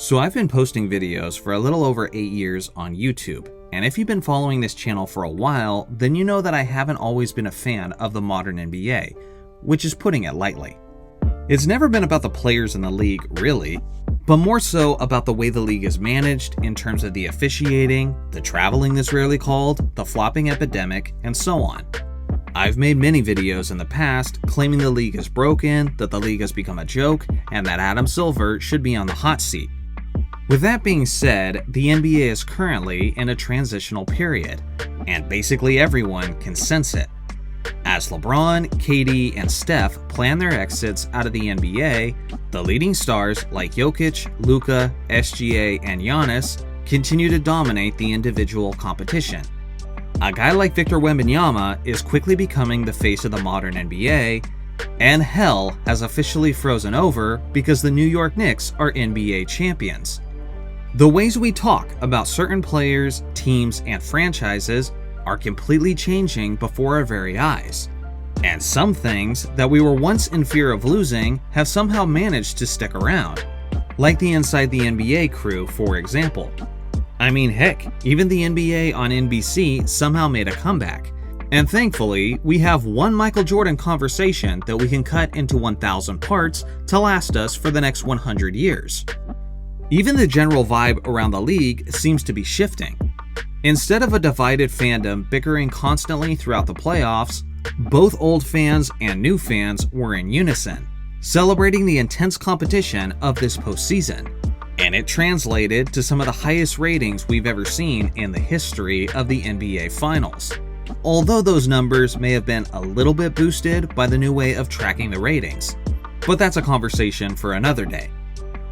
So I've been posting videos for a little over 8 years on YouTube, and if you've been following this channel for a while, then you know that I haven't always been a fan of the modern NBA, which is putting it lightly. It's never been about the players in the league, really, but more so about the way the league is managed in terms of the officiating, the traveling that's rarely called, the flopping epidemic, and so on. I've made many videos in the past claiming the league is broken, that the league has become a joke, and that Adam Silver should be on the hot seat. With that being said, the NBA is currently in a transitional period, and basically everyone can sense it. As LeBron, KD, and Steph plan their exits out of the NBA, the leading stars like Jokic, Luka, SGA, and Giannis continue to dominate the individual competition. A guy like Victor Wembanyama is quickly becoming the face of the modern NBA, and hell has officially frozen over because the New York Knicks are NBA champions. The ways we talk about certain players, teams, and franchises are completely changing before our very eyes. And some things that we were once in fear of losing have somehow managed to stick around, like the Inside the NBA crew, for example. I mean, heck, even the NBA on NBC somehow made a comeback. And thankfully, we have one Michael Jordan conversation that we can cut into 1,000 parts to last us for the next 100 years. Even the general vibe around the league seems to be shifting. Instead of a divided fandom bickering constantly throughout the playoffs, both old fans and new fans were in unison, celebrating the intense competition of this postseason. And it translated to some of the highest ratings we've ever seen in the history of the NBA Finals. Although those numbers may have been a little bit boosted by the new way of tracking the ratings. But that's a conversation for another day.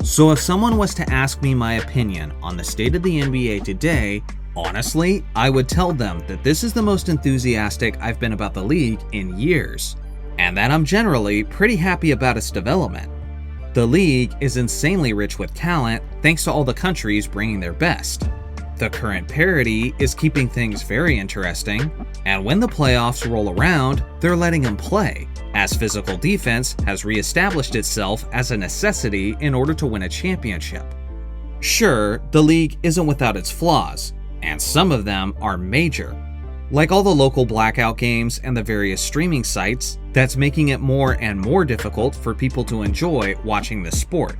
So if someone was to ask me my opinion on the state of the NBA today, honestly, I would tell them that this is the most enthusiastic I've been about the league in years, and that I'm generally pretty happy about its development. The league is insanely rich with talent thanks to all the countries bringing their best. The current parity is keeping things very interesting, and when the playoffs roll around, they're letting them play, as physical defense has reestablished itself as a necessity in order to win a championship. Sure, the league isn't without its flaws, and some of them are major, like all the local blackout games and the various streaming sites that's making it more and more difficult for people to enjoy watching the sport.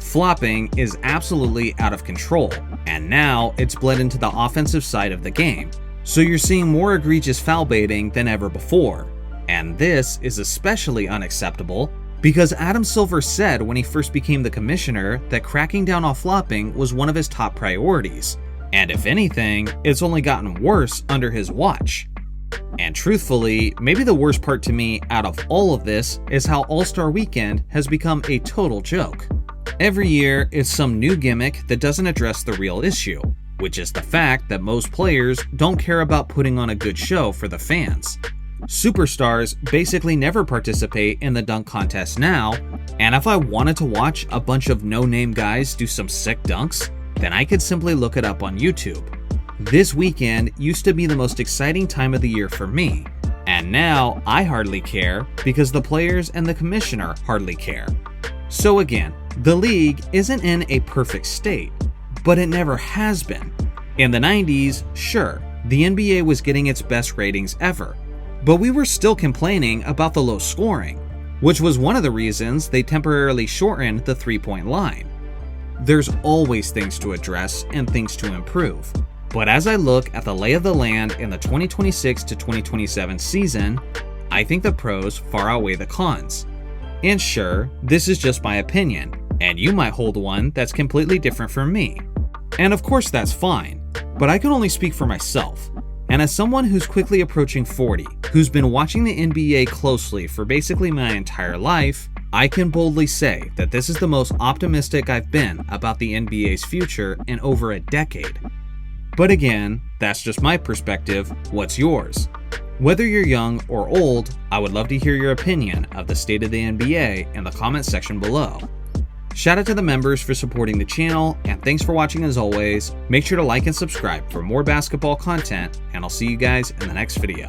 Flopping is absolutely out of control, and now it's bled into the offensive side of the game, so you're seeing more egregious foul baiting than ever before. And this is especially unacceptable because Adam Silver said when he first became the commissioner that cracking down on flopping was one of his top priorities. And if anything, it's only gotten worse under his watch. And truthfully, maybe the worst part to me out of all of this is how All-Star Weekend has become a total joke. Every year, it's some new gimmick that doesn't address the real issue, which is the fact that most players don't care about putting on a good show for the fans. Superstars basically never participate in the dunk contest now, and if I wanted to watch a bunch of no-name guys do some sick dunks, then I could simply look it up on YouTube. This weekend used to be the most exciting time of the year for me, and now I hardly care because the players and the commissioner hardly care. So again, the league isn't in a perfect state, but it never has been. In the 90s, sure, the NBA was getting its best ratings ever, but we were still complaining about the low scoring, which was one of the reasons they temporarily shortened the three-point line. There's always things to address and things to improve, but as I look at the lay of the land in the 2026 to 2027 season, I think the pros far outweigh the cons. And sure, this is just my opinion, and you might hold one that's completely different from me. And of course that's fine, but I can only speak for myself. And as someone who's quickly approaching 40, who's been watching the NBA closely for basically my entire life, I can boldly say that this is the most optimistic I've been about the NBA's future in over a decade. But again, that's just my perspective. What's yours? Whether you're young or old, I would love to hear your opinion of the state of the NBA in the comments section below. Shout out to the members for supporting the channel, and thanks for watching as always. Make sure to like and subscribe for more basketball content, and I'll see you guys in the next video.